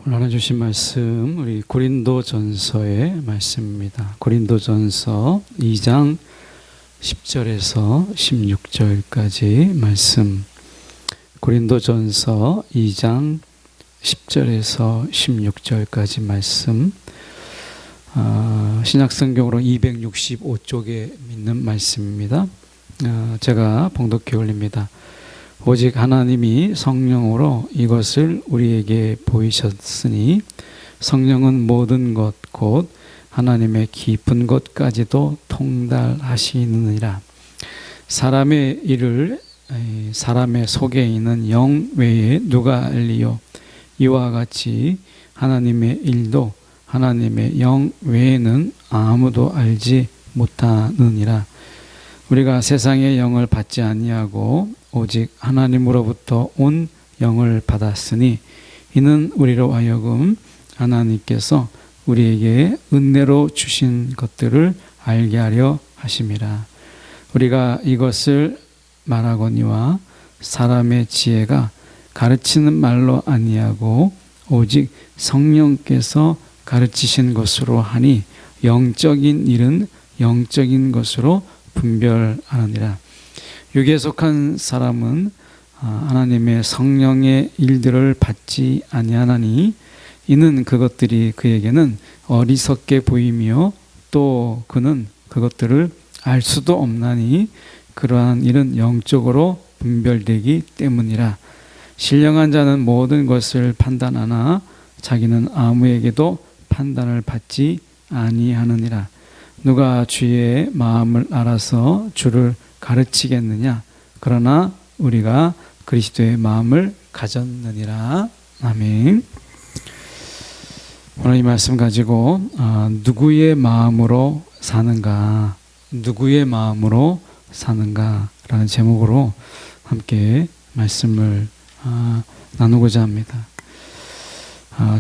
오늘 하나 주신 말씀 우리 고린도전서의 말씀입니다. 고린도전서 2장 10절에서 16절까지 말씀. 고린도전서 2장 10절에서 16절까지 말씀. 신약성경으로 265쪽에 있는 말씀입니다. 제가 봉독해 올립니다. 오직 하나님이 성령으로 이것을 우리에게 보이셨으니 성령은 모든 것 곧 하나님의 깊은 것까지도 통달하시느니라. 사람의 일을 사람의 속에 있는 영 외에 누가 알리요? 이와 같이 하나님의 일도 하나님의 영 외에는 아무도 알지 못하느니라. 우리가 세상의 영을 받지 아니하고 오직 하나님으로부터 온 영을 받았으니 이는 우리로 하여금 하나님께서 우리에게 은혜로 주신 것들을 알게 하려 하심이라. 우리가 이것을 말하거니와 사람의 지혜가 가르치는 말로 아니하고 오직 성령께서 가르치신 것으로 하니 영적인 일은 영적인 것으로 분별하느니라. 육에 속한 사람은 하나님의 성령의 일들을 받지 아니하나니 이는 그것들이 그에게는 어리석게 보이며 또 그는 그것들을 알 수도 없나니 그러한 일은 영적으로 분별되기 때문이라. 신령한 자는 모든 것을 판단하나 자기는 아무에게도 판단을 받지 아니하느니라. 누가 주의 마음을 알아서 주를 가르치겠느냐? 그러나 우리가 그리스도의 마음을 가졌느니라. 아멘. 오늘 이 말씀 가지고 누구의 마음으로 사는가? 누구의 마음으로 사는가? 라는 제목으로 함께 말씀을 나누고자 합니다.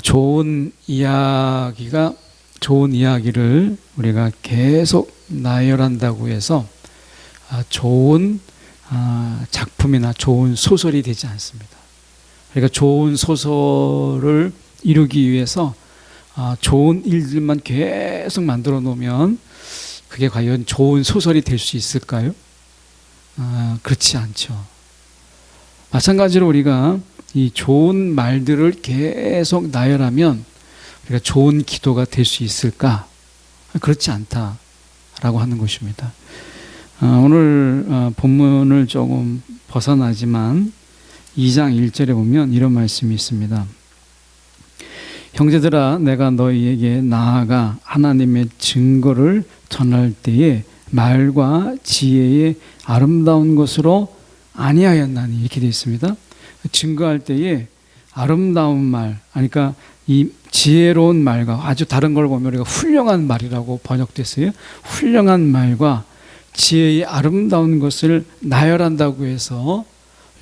좋은 이야기를 우리가 계속 나열한다고 해서 좋은 작품이나 좋은 소설이 되지 않습니다. 그러니까 좋은 소설을 이루기 위해서 좋은 일들만 계속 만들어 놓으면 그게 과연 좋은 소설이 될 수 있을까요? 그렇지 않죠. 마찬가지로 우리가 이 좋은 말들을 계속 나열하면 우리가 좋은 기도가 될 수 있을까? 그렇지 않다라고 하는 것입니다. 오늘 본문을 조금 벗어나지만 2장 1절에 보면 이런 말씀이 있습니다. 형제들아, 내가 너희에게 나아가 하나님의 증거를 전할 때에 말과 지혜의 아름다운 것으로 아니하였나니, 이렇게 되어 있습니다. 증거할 때에 아름다운 말, 그러니까 이 지혜로운 말과, 아주 다른 걸 보면 우리가 훌륭한 말이라고 번역됐어요. 훌륭한 말과 지혜의 아름다운 것을 나열한다고 해서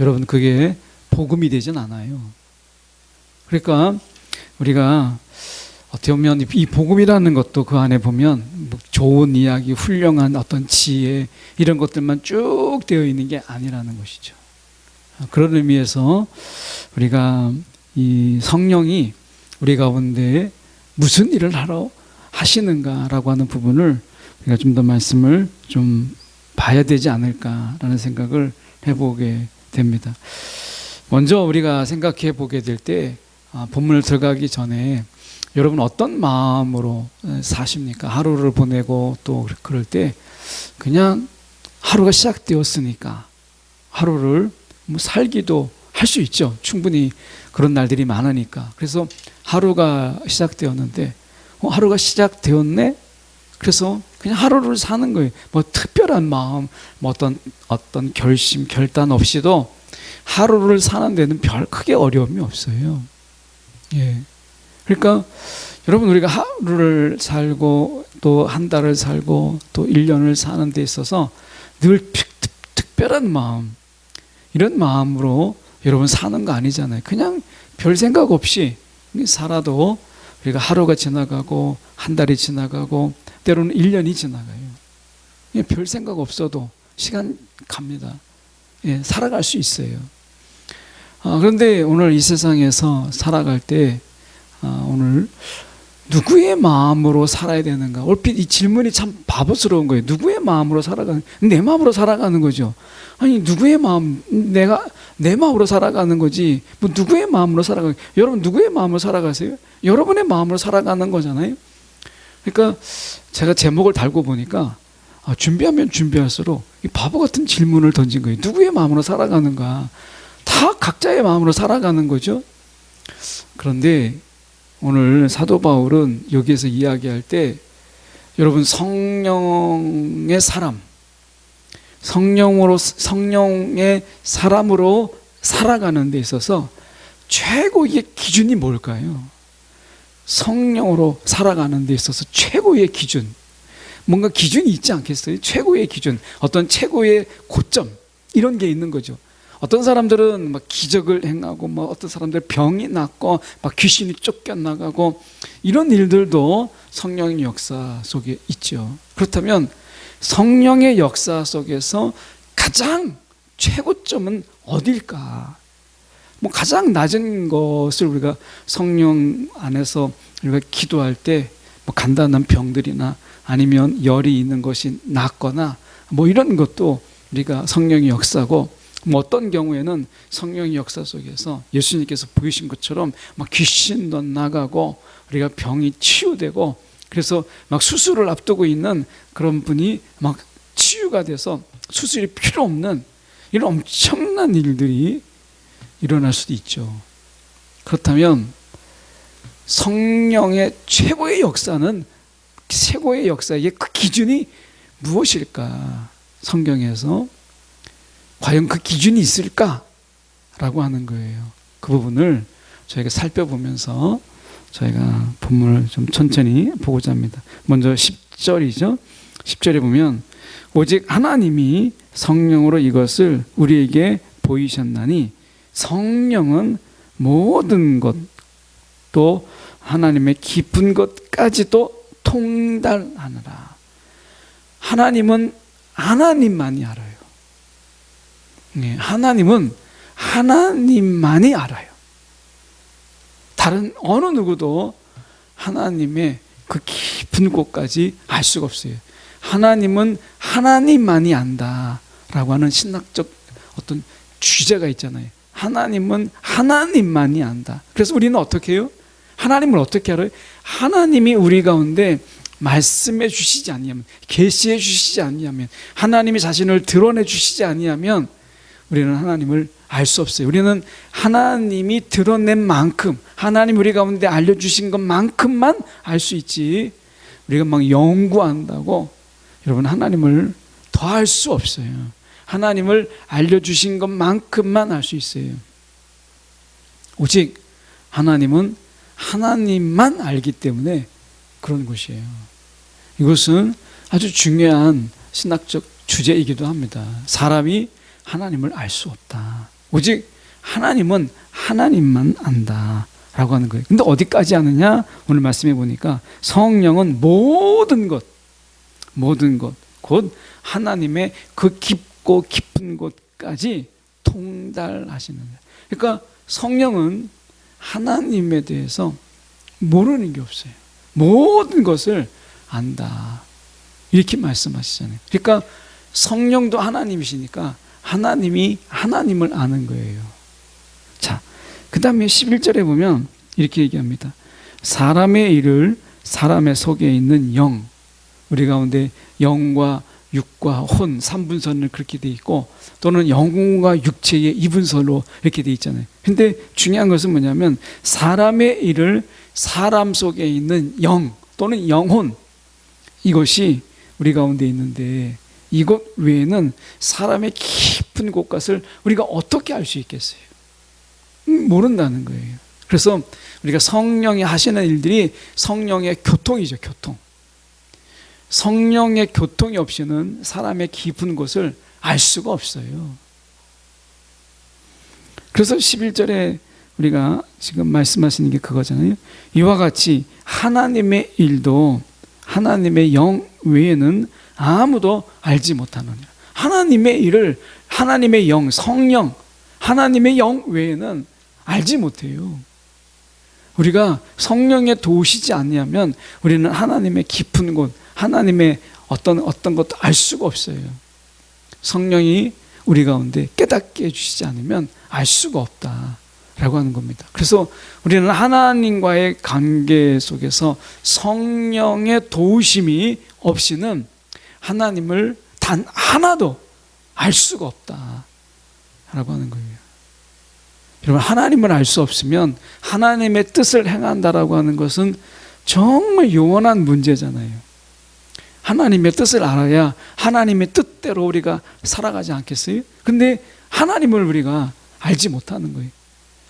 여러분 그게 복음이 되진 않아요. 그러니까 우리가 어떻게 보면 이 복음이라는 것도 그 안에 보면 좋은 이야기, 훌륭한 어떤 지혜 이런 것들만 쭉 되어 있는 게 아니라는 것이죠. 그런 의미에서 우리가 이 성령이 우리 가운데 무슨 일을 하러 하시는가라고 하는 부분을 우리가 좀 더 말씀을 좀 봐야 되지 않을까라는 생각을 해보게 됩니다. 먼저 우리가 생각해 보게 될 때 본문을 들어가기 전에 여러분 어떤 마음으로 사십니까? 하루를 보내고 또 그럴 때 그냥 하루가 시작되었으니까 하루를 살기도 할 수 있죠. 충분히 그런 날들이 많으니까. 그래서 하루가 시작되었는데 하루가 시작되었네? 그래서 그냥 하루를 사는 거예요. 뭐 특별한 마음, 뭐 어떤 결심, 결단 없이도 하루를 사는 데는 별 크게 어려움이 없어요. 예. 그러니까 여러분 우리가 하루를 살고 또 한 달을 살고 또 1년을 사는 데 있어서 늘 특별한 마음, 이런 마음으로 여러분 사는 거 아니잖아요. 그냥 별 생각 없이 살아도 우리가 하루가 지나가고 한 달이 지나가고 때로는 1년이 지나가요. 별 생각 없어도 시간 갑니다. 예, 살아갈 수 있어요. 그런데 오늘 이 세상에서 살아갈 때 오늘 누구의 마음으로 살아야 되는가? 얼핏 이 질문이 참 바보스러운 거예요. 누구의 마음으로 살아가는? 내 마음으로 살아가는 거죠. 아니 누구의 마음? 내가 내 마음으로 살아가는 거지. 뭐 누구의 마음으로 살아가? 여러분 누구의 마음으로 살아가세요? 여러분의 마음으로 살아가는 거잖아요. 그러니까 제가 제목을 달고 보니까 준비하면 준비할수록 이 바보 같은 질문을 던진 거예요. 누구의 마음으로 살아가는가? 다 각자의 마음으로 살아가는 거죠. 그런데 오늘 사도 바울은 여기에서 이야기할 때 여러분 성령의 사람, 성령의 사람으로 살아가는 데 있어서 최고의 기준이 뭘까요? 성령으로 살아가는 데 있어서 최고의 기준, 뭔가 기준이 있지 않겠어요? 최고의 기준, 어떤 최고의 고점, 이런 게 있는 거죠. 어떤 사람들은 막 기적을 행하고, 뭐 어떤 사람들 병이 낫고, 막 귀신이 쫓겨나가고, 이런 일들도 성령의 역사 속에 있죠. 그렇다면 성령의 역사 속에서 가장 최고점은 어딜까? 뭐 가장 낮은 것을 우리가 성령 안에서 우리가 기도할 때 뭐 간단한 병들이나 아니면 열이 있는 것이 낫거나 뭐 이런 것도 우리가 성령의 역사고, 뭐 어떤 경우에는 성령의 역사 속에서 예수님께서 보이신 것처럼 막 귀신도 나가고 우리가 병이 치유되고, 그래서 막 수술을 앞두고 있는 그런 분이 막 치유가 돼서 수술이 필요 없는 이런 엄청난 일들이 일어날 수도 있죠. 그렇다면 성령의 최고의 역사는, 최고의 역사의 그 기준이 무엇일까? 성경에서 과연 그 기준이 있을까라고 하는 거예요. 그 부분을 저희가 살펴보면서 저희가 본문을 좀 천천히 보고자 합니다. 먼저 10절이죠. 10절에 보면 오직 하나님이 성령으로 이것을 우리에게 보이셨나니 성령은 모든 것 또 하나님의 깊은 것까지도 통달하느라. 하나님은 하나님만이 알아요. 하나님은 하나님만이 알아요. 다른 어느 누구도 하나님의 그 깊은 곳까지 알 수가 없어요. 하나님은 하나님만이 안다라고 하는 신학적 어떤 주제가 있잖아요. 하나님은 하나님만이 안다. 그래서 우리는 어떻게 해요? 하나님을 어떻게 알아요? 하나님이 우리 가운데 말씀해 주시지 아니하면, 계시해 주시지 아니하면, 하나님이 자신을 드러내 주시지 아니하면 우리는 하나님을 알 수 없어요. 우리는 하나님이 드러낸 만큼, 하나님 우리 가운데 알려주신 것만큼만 알 수 있지, 우리가 막 연구한다고 여러분 하나님을 더 알 수 없어요. 하나님을 알려주신 것만큼만 알 수 있어요. 오직 하나님은 하나님만 알기 때문에 그런 것이에요. 이것은 아주 중요한 신학적 주제이기도 합니다. 사람이 하나님을 알 수 없다. 오직 하나님은 하나님만 안다 라고 하는 거예요. 근데 어디까지 아느냐? 오늘 말씀해 보니까 성령은 모든 것, 곧 하나님의 그 깊고 깊은 곳까지 통달하시는 거예요. 그러니까 성령은 하나님에 대해서 모르는 게 없어요. 모든 것을 안다, 이렇게 말씀하시잖아요. 그러니까 성령도 하나님이시니까 하나님이 하나님을 아는 거예요. 자, 그 다음에 11절에 보면 이렇게 얘기합니다. 사람의 일을 사람의 속에 있는 영, 우리 가운데 영과 육과 혼 3분선을 그렇게 돼 있고, 또는 영과 육체의 2분선으로 이렇게 돼 있잖아요. 근데 중요한 것은 뭐냐면 사람의 일을 사람 속에 있는 영 또는 영혼, 이것이 우리 가운데 있는데 이것 외에는 사람의 깊은 곳것을 우리가 어떻게 알 수 있겠어요? 모른다는 거예요. 그래서 우리가 성령이 하시는 일들이 성령의 교통이죠. 교통. 성령의 교통이 없이는 사람의 깊은 곳을 알 수가 없어요. 그래서 11절에 우리가 지금 말씀하시는 게 그거잖아요. 이와 같이 하나님의 일도 하나님의 영 외에는 아무도 알지 못하느니라. 하나님의 일을 하나님의 영, 성령, 하나님의 영 외에는 알지 못해요. 우리가 성령에 도우시지 않냐면 우리는 하나님의 깊은 곳, 하나님의 어떤 것도 알 수가 없어요. 성령이 우리 가운데 깨닫게 해주시지 않으면 알 수가 없다라고 하는 겁니다. 그래서 우리는 하나님과의 관계 속에서 성령의 도우심이 없이는 하나님을 단 하나도 알 수가 없다라고 하는 거예요. 여러분, 하나님을 알 수 없으면 하나님의 뜻을 행한다라고 하는 것은 정말 영원한 문제잖아요. 하나님의 뜻을 알아야 하나님의 뜻대로 우리가 살아가지 않겠어요? 근데 하나님을 우리가 알지 못하는 거예요.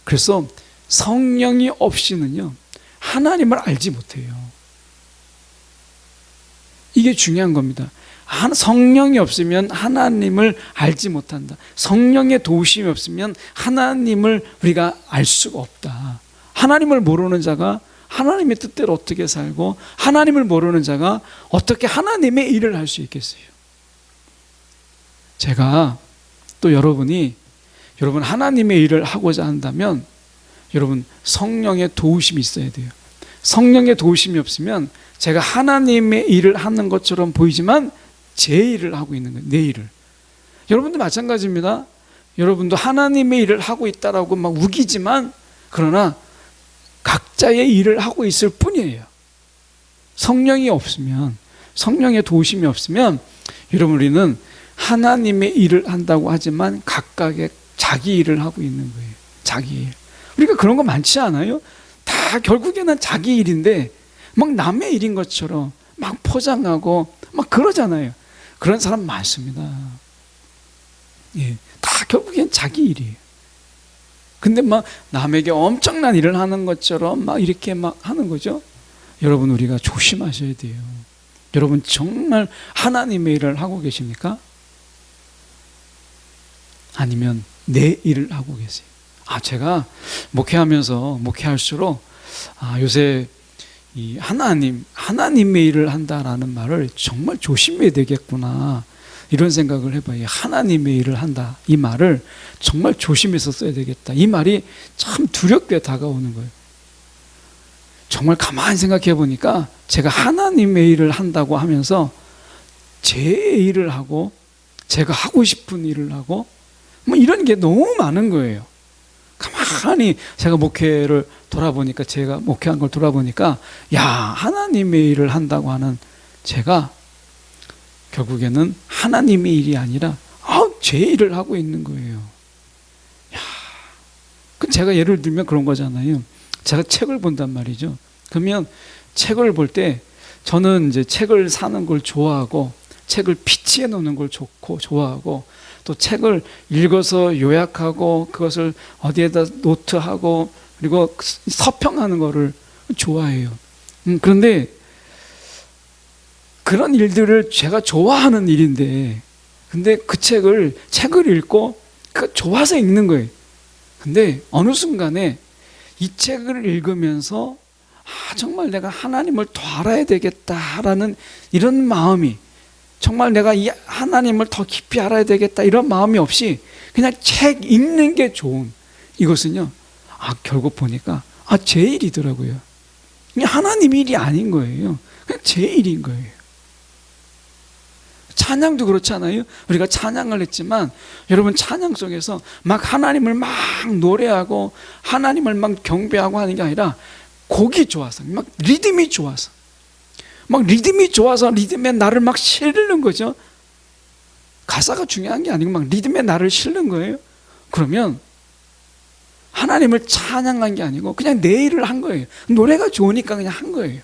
그래서 성령이 없이는요, 하나님을 알지 못해요. 이게 중요한 겁니다. 성령이 없으면 하나님을 알지 못한다. 성령의 도우심이 없으면 하나님을 우리가 알 수가 없다. 하나님을 모르는 자가 하나님의 뜻대로 어떻게 살고, 하나님을 모르는 자가 어떻게 하나님의 일을 할 수 있겠어요? 제가 또 여러분 하나님의 일을 하고자 한다면 여러분 성령의 도우심이 있어야 돼요. 성령의 도우심이 없으면 제가 하나님의 일을 하는 것처럼 보이지만 제 일을 하고 있는 거예요. 내 일을. 여러분도 마찬가지입니다. 여러분도 하나님의 일을 하고 있다라고 막 우기지만 그러나 각자의 일을 하고 있을 뿐이에요. 성령이 없으면, 성령의 도우심이 없으면 여러분, 우리는 하나님의 일을 한다고 하지만 각각의 자기 일을 하고 있는 거예요. 자기 일. 우리가 그런 거 많지 않아요? 다 결국에는 자기 일인데 막 남의 일인 것처럼 막 포장하고 막 그러잖아요. 그런 사람 많습니다. 예, 다 결국엔 자기 일이에요. 근데 막 남에게 엄청난 일을 하는 것처럼 막 이렇게 막 하는 거죠. 여러분, 우리가 조심하셔야 돼요. 여러분, 정말 하나님의 일을 하고 계십니까? 아니면 내 일을 하고 계세요? 제가 목회할수록 요새 이 하나님의 일을 한다라는 말을 정말 조심해야 되겠구나, 이런 생각을 해봐요. 하나님의 일을 한다, 이 말을 정말 조심해서 써야 되겠다. 이 말이 참 두렵게 다가오는 거예요. 정말 가만히 생각해 보니까 제가 하나님의 일을 한다고 하면서 제 일을 하고 제가 하고 싶은 일을 하고 뭐 이런 게 너무 많은 거예요. 가만히 제가 목회를 돌아보니까, 제가 목회한 걸 돌아보니까, 야, 하나님의 일을 한다고 하는 제가 결국에는 하나님의 일이 아니라 제 일을 하고 있는 거예요. 야, 제가 예를 들면 그런 거잖아요. 제가 책을 본단 말이죠. 그러면 책을 볼 때 저는 이제 책을 사는 걸 좋아하고, 책을 피치해 놓는 걸 좋아하고, 또 책을 읽어서 요약하고 그것을 어디에다 노트하고 그리고 서평하는 거를 좋아해요. 그런데 그런 일들을 제가 좋아하는 일인데, 근데 그 책을 읽고 좋아서 읽는 거예요. 근데 어느 순간에 이 책을 읽으면서 정말 내가 하나님을 더 알아야 되겠다라는 이런 마음이, 정말 내가 이 하나님을 더 깊이 알아야 되겠다 이런 마음이 없이 그냥 책 읽는 게 좋은, 이것은요, 결국 보니까 제 일이더라고요. 그냥 하나님 일이 아닌 거예요. 그냥 제 일인 거예요. 찬양도 그렇잖아요. 우리가 찬양을 했지만 여러분, 찬양 속에서 막 하나님을 막 노래하고 하나님을 막 경배하고 하는 게 아니라 곡이 좋아서, 막 리듬이 좋아서, 리듬에 나를 막 실는 거죠. 가사가 중요한 게 아니고 막 리듬에 나를 실는 거예요. 그러면 하나님을 찬양한 게 아니고 그냥 내 일을 한 거예요. 노래가 좋으니까 그냥 한 거예요.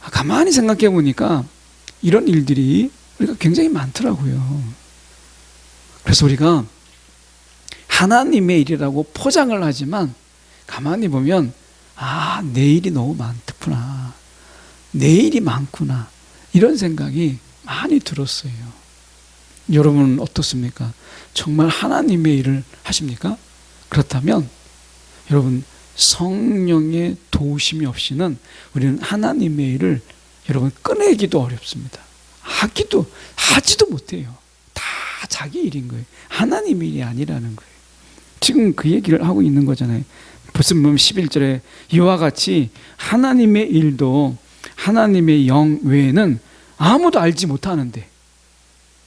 가만히 생각해 보니까 이런 일들이 우리가 굉장히 많더라고요. 그래서 우리가 하나님의 일이라고 포장을 하지만 가만히 보면 내 일이 너무 많구나, 내 일이 많구나, 이런 생각이 많이 들었어요. 여러분은 어떻습니까? 정말 하나님의 일을 하십니까? 그렇다면 여러분, 성령의 도우심이 없이는 우리는 하나님의 일을 여러분 꺼내기도 어렵습니다. 하지도 못해요. 다 자기 일인 거예요. 하나님의 일이 아니라는 거예요. 지금 그 얘기를 하고 있는 거잖아요. 보시면 11절에 이와 같이 하나님의 일도 하나님의 영 외에는 아무도 알지 못하는데,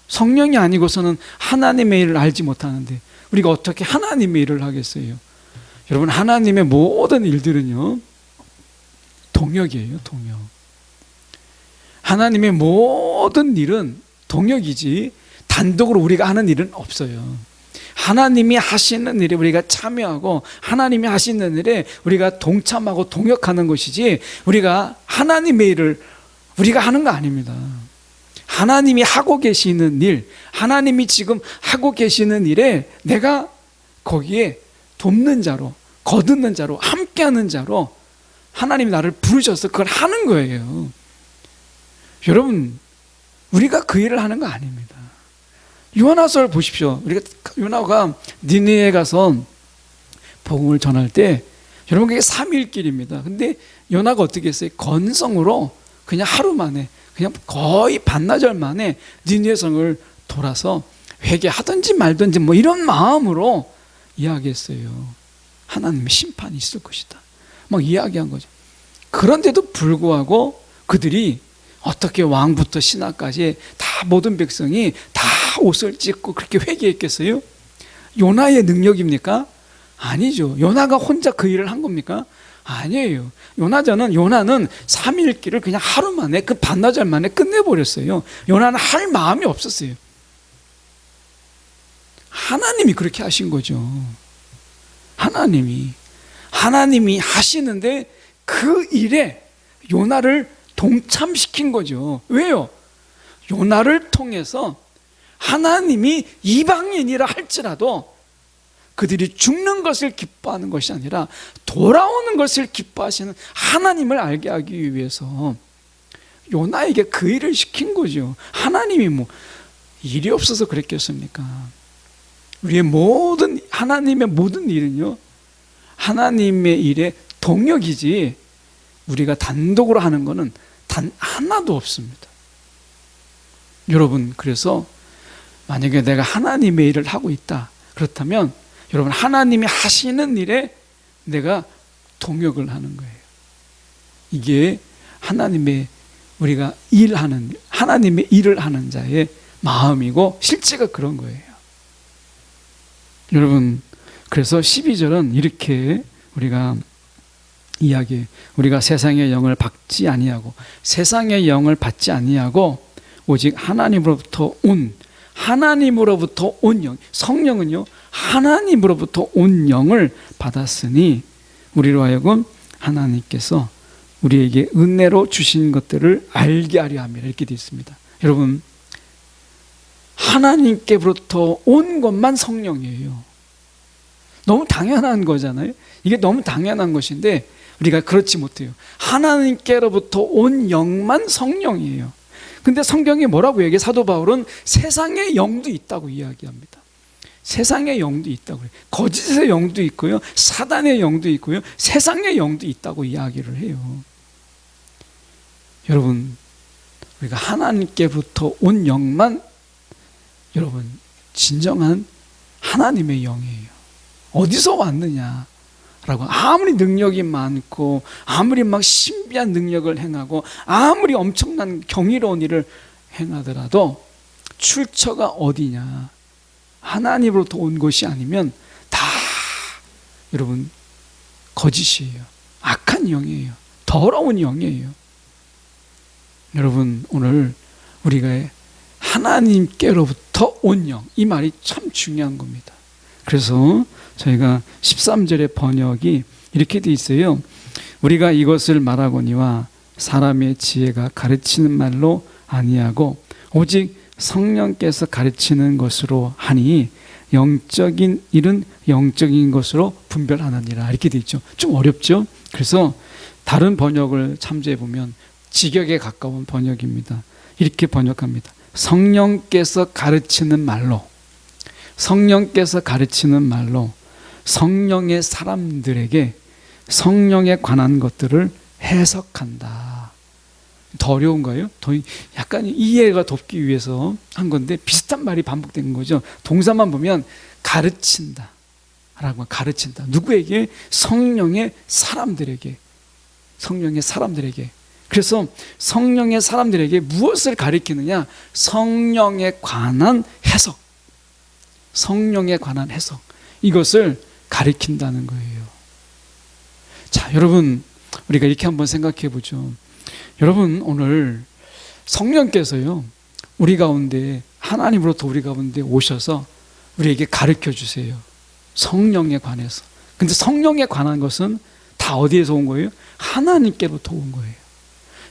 성령이 아니고서는 하나님의 일을 알지 못하는데 우리가 어떻게 하나님의 일을 하겠어요? 여러분, 하나님의 모든 일들은요 동역이에요. 동역. 하나님의 모든 일은 동역이지 단독으로 우리가 하는 일은 없어요. 하나님이 하시는 일에 우리가 참여하고 하나님이 하시는 일에 우리가 동참하고 동역하는 것이지, 우리가 하나님의 일을 우리가 하는 거 아닙니다. 하나님이 하고 계시는 일, 하나님이 지금 하고 계시는 일에 내가 거기에 돕는 자로, 거듭는 자로, 함께하는 자로 하나님이 나를 부르셔서 그걸 하는 거예요. 여러분, 우리가 그 일을 하는 거 아닙니다. 요나서를 보십시오. 우리가 요나가 니느웨에 가서 복음을 전할 때, 여러분 그게 3일 길입니다. 근데 요나가 어떻게 했어요? 건성으로 그냥 하루 만에, 그냥 거의 반나절 만에 니느웨 성을 돌아서 회개하든지 말든지 뭐 이런 마음으로 이야기했어요. 하나님의 심판이 있을 것이다 막 이야기한 거죠. 그런데도 불구하고 그들이 어떻게 왕부터 신하까지 다 모든 백성이 다 옷을 찢고 그렇게 회개했겠어요? 요나의 능력입니까? 아니죠. 요나가 혼자 그 일을 한 겁니까? 아니에요. 요나는 3일 길을 그냥 하루 만에, 그 반나절 만에 끝내버렸어요. 요나는 할 마음이 없었어요. 하나님이 그렇게 하신 거죠. 하나님이 하시는데 그 일에 요나를 동참시킨 거죠. 왜요? 요나를 통해서 하나님이 이방인이라 할지라도 그들이 죽는 것을 기뻐하는 것이 아니라 돌아오는 것을 기뻐하시는 하나님을 알게 하기 위해서 요나에게 그 일을 시킨 거죠. 하나님이 뭐 일이 없어서 그랬겠습니까? 하나님의 모든 일은요 하나님의 일에 동역이지, 우리가 단독으로 하는 것은 단 하나도 없습니다. 여러분, 그래서 만약에 내가 하나님의 일을 하고 있다, 그렇다면 여러분, 하나님이 하시는 일에 내가 동역을 하는 거예요. 이게 우리가 하나님의 일을 하는 자의 마음이고 실제가 그런 거예요. 여러분, 그래서 12절은 이렇게 우리가 우리가 세상의 영을 받지 아니하고, 세상의 영을 받지 아니하고 오직 하나님으로부터 온 영, 성령은요 하나님으로부터 온 영을 받았으니 우리로 하여금 하나님께서 우리에게 은혜로 주신 것들을 알게 하려 함이라, 이렇게 되어 있습니다. 여러분, 하나님께로부터 온 것만 성령이에요. 너무 당연한 거잖아요. 이게 너무 당연한 것인데 우리가 그렇지 못해요. 하나님께로부터 온 영만 성령이에요. 근데 성경이 뭐라고 얘기해요? 사도 바울은 세상의 영도 있다고 이야기합니다. 세상의 영도 있다고 해요. 거짓의 영도 있고요, 사단의 영도 있고요, 세상의 영도 있다고 이야기를 해요. 여러분, 우리가 하나님께로부터 온 영만, 여러분, 진정한 하나님의 영이에요. 어디서 왔느냐 라고, 아무리 능력이 많고 아무리 막 신비한 능력을 행하고 아무리 엄청난 경이로운 일을 행하더라도 출처가 어디냐, 하나님으로부터 온 것이 아니면 다 여러분 거짓이에요. 악한 영이에요. 더러운 영이에요. 여러분, 오늘 우리가 하나님께로부터 온 영, 이 말이 참 중요한 겁니다. 그래서 저희가 13절의 번역이 이렇게 돼 있어요. 우리가 이것을 말하거니와 사람의 지혜가 가르치는 말로 아니하고 오직 성령께서 가르치는 것으로 하니 영적인 일은 영적인 것으로 분별하느니라, 이렇게 돼 있죠. 좀 어렵죠? 그래서 다른 번역을 참조해 보면 직역에 가까운 번역입니다. 이렇게 번역합니다. 성령께서 가르치는 말로, 성령께서 가르치는 말로 성령의 사람들에게 성령에 관한 것들을 해석한다. 더 어려운가요? 더 약간 이해가 돕기 위해서 한 건데 비슷한 말이 반복된 거죠. 동사만 보면 가르친다, 라고 가르친다. 누구에게? 성령의 사람들에게. 성령의 사람들에게. 그래서 성령의 사람들에게 무엇을 가르치느냐? 성령에 관한 해석. 성령에 관한 해석. 이것을 가르친다는 거예요. 자, 여러분, 우리가 이렇게 한번 생각해 보죠. 여러분, 오늘 성령께서요, 우리 가운데, 하나님으로부터 우리 가운데 오셔서 우리에게 가르쳐 주세요. 성령에 관해서. 근데 성령에 관한 것은 다 어디에서 온 거예요? 하나님께로부터 온 거예요.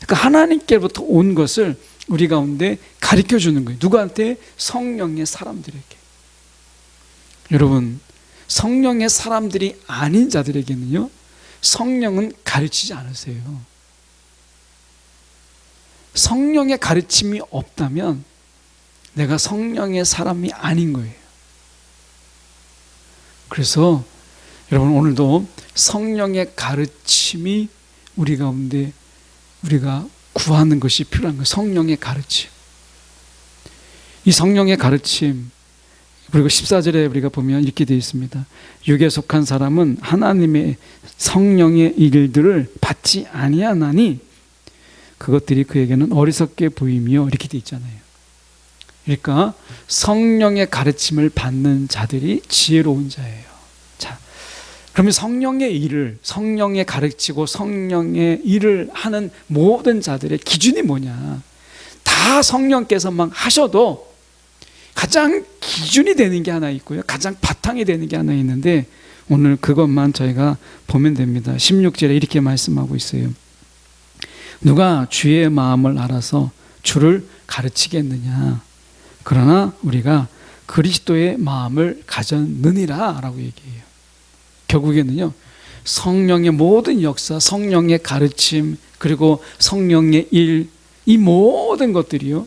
그러니까 하나님께로부터 온 것을 우리 가운데 가르쳐 주는 거예요. 누구한테? 성령의 사람들에게. 여러분, 성령의 사람들이 아닌 자들에게는요, 성령은 가르치지 않으세요. 성령의 가르침이 없다면 내가 성령의 사람이 아닌 거예요. 그래서 여러분, 오늘도 성령의 가르침이 우리 가운데 우리가 구하는 것이 필요한 거예요. 성령의 가르침. 이 성령의 가르침, 그리고 14절에 우리가 보면 이렇게 되어 있습니다. 육에 속한 사람은 하나님의 성령의 일들을 받지 아니하나니 그것들이 그에게는 어리석게 보이며, 이렇게 되어 있잖아요. 그러니까 성령의 가르침을 받는 자들이 지혜로운 자예요. 자, 그러면 성령의 일을, 성령의 가르치고 성령의 일을 하는 모든 자들의 기준이 뭐냐? 다 성령께서만 하셔도 가장 기준이 되는 게 하나 있고요, 가장 바탕이 되는 게 하나 있는데, 오늘 그것만 저희가 보면 됩니다. 16절에 이렇게 말씀하고 있어요. 누가 주의 마음을 알아서 주를 가르치겠느냐? 그러나 우리가 그리스도의 마음을 가졌느니라 라고 얘기해요. 결국에는요, 성령의 모든 역사, 성령의 가르침, 그리고 성령의 일, 이 모든 것들이요,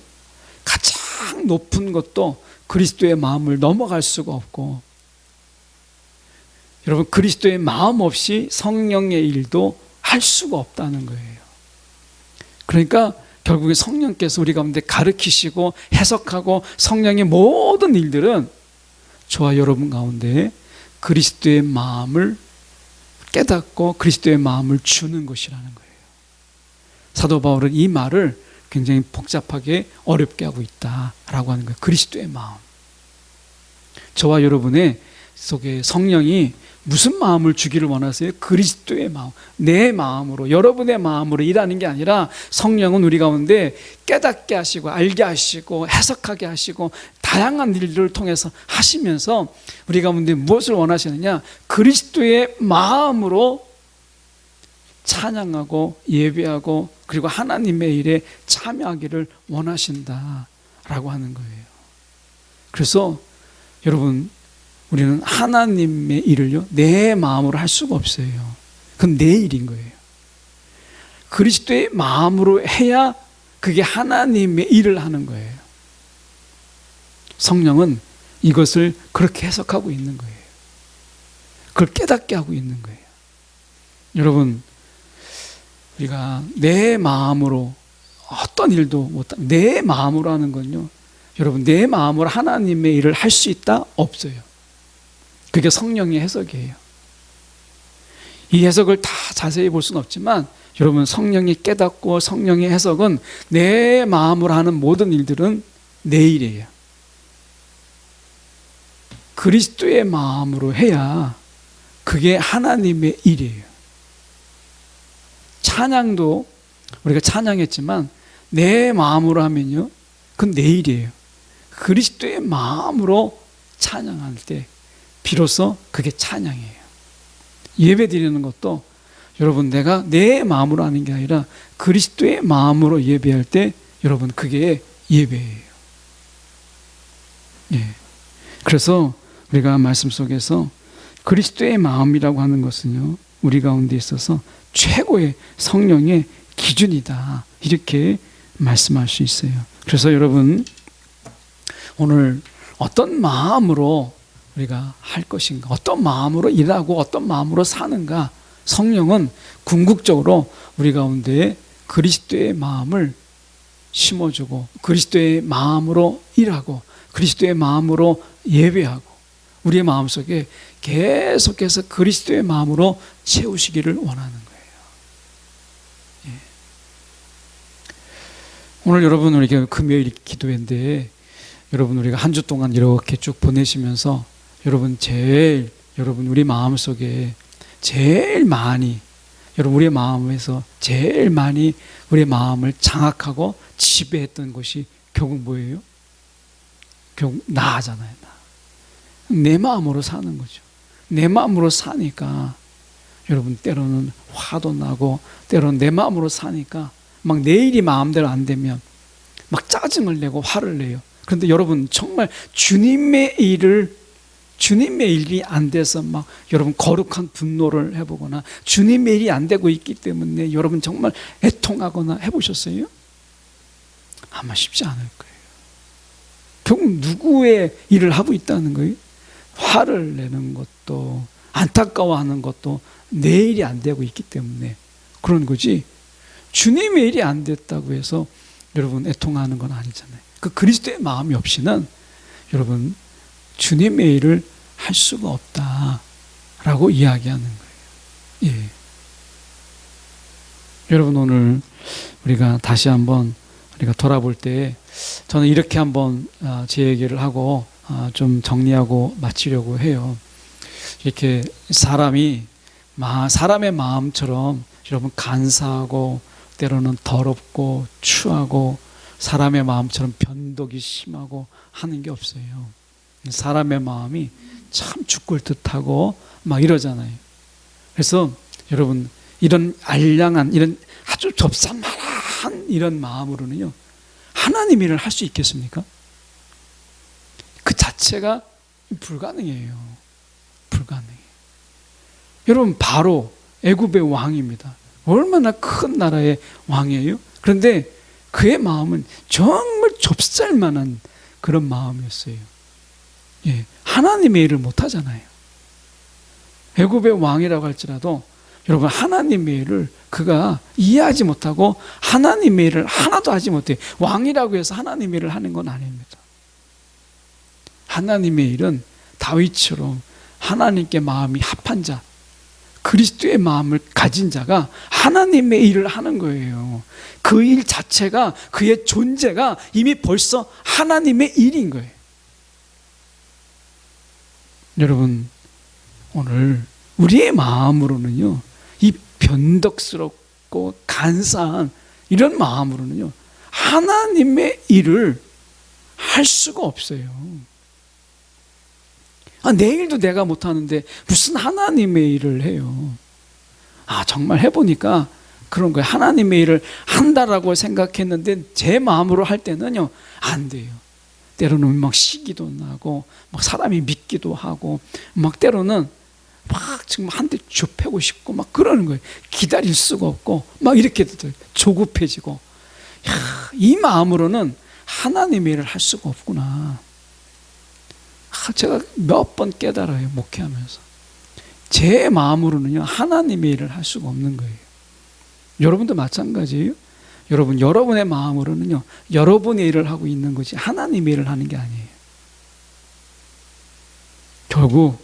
가장 높은 것도 그리스도의 마음을 넘어갈 수가 없고, 여러분, 그리스도의 마음 없이 성령의 일도 할 수가 없다는 거예요. 그러니까 결국에 성령께서 우리 가운데 가르치시고 해석하고 성령의 모든 일들은 저와 여러분 가운데 그리스도의 마음을 깨닫고 그리스도의 마음을 주는 것이라는 거예요. 사도 바울은 이 말을 굉장히 복잡하게 어렵게 하고 있다라고 하는 거예요. 그리스도의 마음. 저와 여러분의 속에 성령이 무슨 마음을 주기를 원하세요? 그리스도의 마음, 내 마음으로, 여러분의 마음으로 일하는 게 아니라, 성령은 우리 가운데 깨닫게 하시고 알게 하시고 해석하게 하시고 다양한 일들을 통해서 하시면서 우리 가운데 무엇을 원하시느냐? 그리스도의 마음으로 찬양하고 예배하고 그리고 하나님의 일에 참여하기를 원하신다라고 하는 거예요. 그래서 여러분, 우리는 하나님의 일을요, 내 마음으로 할 수가 없어요. 그건 내 일인 거예요. 그리스도의 마음으로 해야 그게 하나님의 일을 하는 거예요. 성령은 이것을 그렇게 해석하고 있는 거예요. 그걸 깨닫게 하고 있는 거예요. 여러분, 우리가 내 마음으로 어떤 일도 못하고, 내 마음으로 하는 건요, 여러분, 내 마음으로 하나님의 일을 할 수 있다? 없어요. 그게 성령의 해석이에요. 이 해석을 다 자세히 볼 수는 없지만, 여러분, 성령이 깨닫고 성령의 해석은 내 마음으로 하는 모든 일들은 내 일이에요. 그리스도의 마음으로 해야 그게 하나님의 일이에요. 찬양도 우리가 찬양했지만 내 마음으로 하면요, 그건 내 일이에요. 그리스도의 마음으로 찬양할 때 비로소 그게 찬양이에요. 예배 드리는 것도 여러분, 내가 내 마음으로 하는 게 아니라 그리스도의 마음으로 예배할 때 여러분, 그게 예배예요. 예. 그래서 우리가 말씀 속에서 그리스도의 마음이라고 하는 것은요, 우리 가운데 있어서 최고의 성령의 기준이다, 이렇게 말씀할 수 있어요. 그래서 여러분, 오늘 어떤 마음으로 우리가 할 것인가, 어떤 마음으로 일하고 어떤 마음으로 사는가, 성령은 궁극적으로 우리 가운데 그리스도의 마음을 심어주고 그리스도의 마음으로 일하고 그리스도의 마음으로 예배하고 우리의 마음속에 계속해서 그리스도의 마음으로 채우시기를 원하는 거예요. 예. 오늘 여러분 우리 금요일 기도회인데 여러분 우리가 한 주 동안 이렇게 쭉 보내시면서 여러분 여러분 우리 마음속에 제일 많이 여러분 우리의 마음에서 제일 많이 우리의 마음을 장악하고 지배했던 것이 결국 뭐예요? 결국 나잖아요. 내 마음으로 사는 거죠. 내 마음으로 사니까 여러분 때로는 화도 나고 때로는 내 마음으로 사니까 막 내 일이 마음대로 안 되면 막 짜증을 내고 화를 내요. 그런데 여러분 정말 주님의 일이 안 돼서 막 여러분 거룩한 분노를 해보거나 주님의 일이 안 되고 있기 때문에 여러분 정말 애통하거나 해보셨어요? 아마 쉽지 않을 거예요. 결국 누구의 일을 하고 있다는 거예요? 화를 내는 것도 안타까워하는 것도 내 일이 안 되고 있기 때문에 그런 거지, 주님의 일이 안 됐다고 해서 여러분 애통하는 건 아니잖아요. 그 그리스도의 마음이 없이는 여러분 주님의 일을 할 수가 없다라고 이야기하는 거예요. 예. 여러분 오늘 우리가 다시 한번 우리가 돌아볼 때 저는 이렇게 한번 제 얘기를 하고 좀 정리하고 마치려고 해요. 이렇게 사람의 마음처럼 여러분 간사하고 때로는 더럽고 추하고 사람의 마음처럼 변덕이 심하고 하는 게 없어요. 사람의 마음이 참 죽을 듯하고 막 이러잖아요. 그래서 여러분 이런 알량한 이런 아주 접산만한 이런 마음으로는요 하나님 일을 할 수 있겠습니까? 그 자체가 불가능해요. 불가능해요. 여러분 바로 애굽의 왕입니다. 얼마나 큰 나라의 왕이에요. 그런데 그의 마음은 정말 좁쌀만한 그런 마음이었어요. 예, 하나님의 일을 못하잖아요. 애굽의 왕이라고 할지라도 여러분 하나님의 일을 그가 이해하지 못하고 하나님의 일을 하나도 하지 못해요. 왕이라고 해서 하나님의 일을 하는 건 아닙니다. 하나님의 일은 다윗처럼 하나님께 마음이 합한 자, 그리스도의 마음을 가진 자가 하나님의 일을 하는 거예요. 그 일 자체가, 그의 존재가 이미 벌써 하나님의 일인 거예요. 여러분 오늘 우리의 마음으로는요 이 변덕스럽고 간사한 이런 마음으로는요 하나님의 일을 할 수가 없어요. 내 일도 내가 못하는데 무슨 하나님의 일을 해요. 정말 해보니까 그런 거예요. 하나님의 일을 한다라고 생각했는데 제 마음으로 할 때는요 안 돼요. 때로는 막 시기도 나고 막 사람이 믿기도 하고 막 때로는 막 지금 한 대 좁히고 싶고 막 그러는 거예요. 기다릴 수가 없고 막 이렇게 조급해지고, 이 마음으로는 하나님의 일을 할 수가 없구나. 제가 몇 번 깨달아요. 목회하면서 제 마음으로는요 하나님의 일을 할 수가 없는 거예요. 여러분도 마찬가지예요. 여러분의 마음으로는요 여러분의 일을 하고 있는 거지 하나님의 일을 하는 게 아니에요. 결국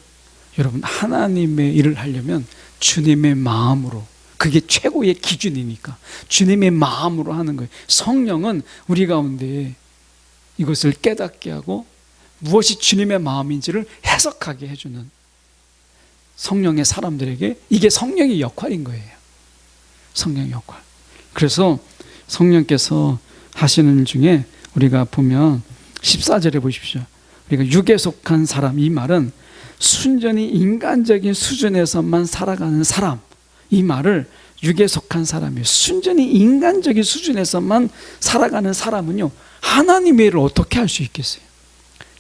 여러분 하나님의 일을 하려면 주님의 마음으로, 그게 최고의 기준이니까 주님의 마음으로 하는 거예요. 성령은 우리 가운데 이것을 깨닫게 하고 무엇이 주님의 마음인지를 해석하게 해주는 성령의 사람들에게 이게 성령의 역할인 거예요. 성령의 역할. 그래서 성령께서 하시는 일 중에 우리가 보면 14절에 보십시오. 우리가 육에 속한 사람, 이 말은 순전히 인간적인 수준에서만 살아가는 사람, 이 말을 육에 속한 사람이에요. 순전히 인간적인 수준에서만 살아가는 사람은요 하나님의 일을 어떻게 할 수 있겠어요?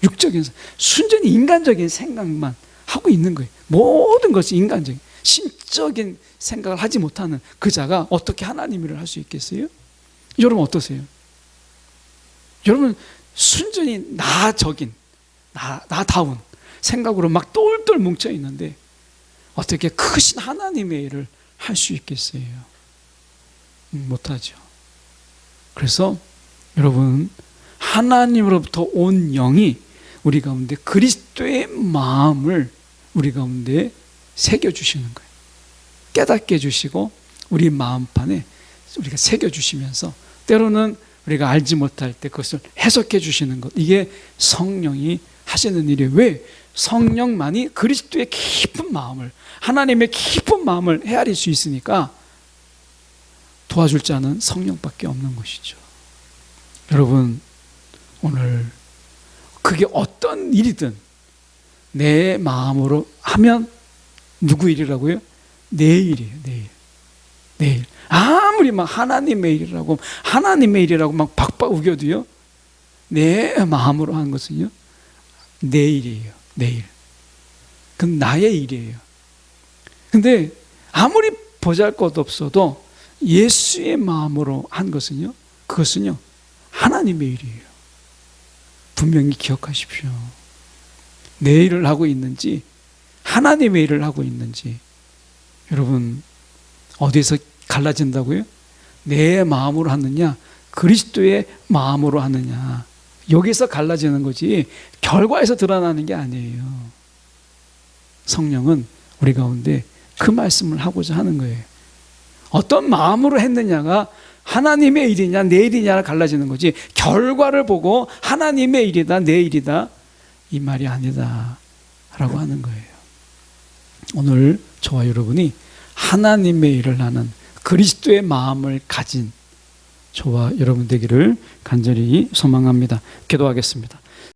육적인, 순전히 인간적인 생각만 하고 있는 거예요. 모든 것이 인간적인, 신적인 생각을 하지 못하는 그 자가 어떻게 하나님 일을 할 수 있겠어요? 여러분 어떠세요? 여러분 순전히 나다운 생각으로 막 똘똘 뭉쳐 있는데 어떻게 크신 하나님의 일을 할 수 있겠어요? 못하죠. 그래서 여러분 하나님으로부터 온 영이 우리 가운데 그리스도의 마음을 우리 가운데 새겨주시는 거예요. 깨닫게 해주시고 우리 마음판에 우리가 새겨주시면서 때로는 우리가 알지 못할 때 그것을 해석해 주시는 것, 이게 성령이 하시는 일이에요. 왜? 성령만이 그리스도의 깊은 마음을, 하나님의 깊은 마음을 헤아릴 수 있으니까 도와줄 자는 성령밖에 없는 것이죠. 여러분, 오늘 그게 어떤 일이든 내 마음으로 하면 누구 일이라고요? 내 일이에요. 내 일. 아무리 막 하나님의 일이라고 막 박박 우겨도요, 내 마음으로 하는 것은요, 내 일이에요. 내 일. 그건 나의 일이에요. 근데 아무리 보잘것없어도 예수의 마음으로 한 것은요, 그것은요, 하나님의 일이에요. 분명히 기억하십시오. 내 일을 하고 있는지 하나님의 일을 하고 있는지. 여러분, 어디에서 갈라진다고요? 내 마음으로 하느냐, 그리스도의 마음으로 하느냐, 여기서 갈라지는 거지 결과에서 드러나는 게 아니에요. 성령은 우리 가운데 그 말씀을 하고자 하는 거예요. 어떤 마음으로 했느냐가 하나님의 일이냐 내 일이냐가 갈라지는 거지, 결과를 보고 하나님의 일이다 내 일이다 이 말이 아니다 라고 하는 거예요. 오늘 저와 여러분이 하나님의 일을 하는 그리스도의 마음을 가진 저와 여러분 되기를 간절히 소망합니다. 기도하겠습니다.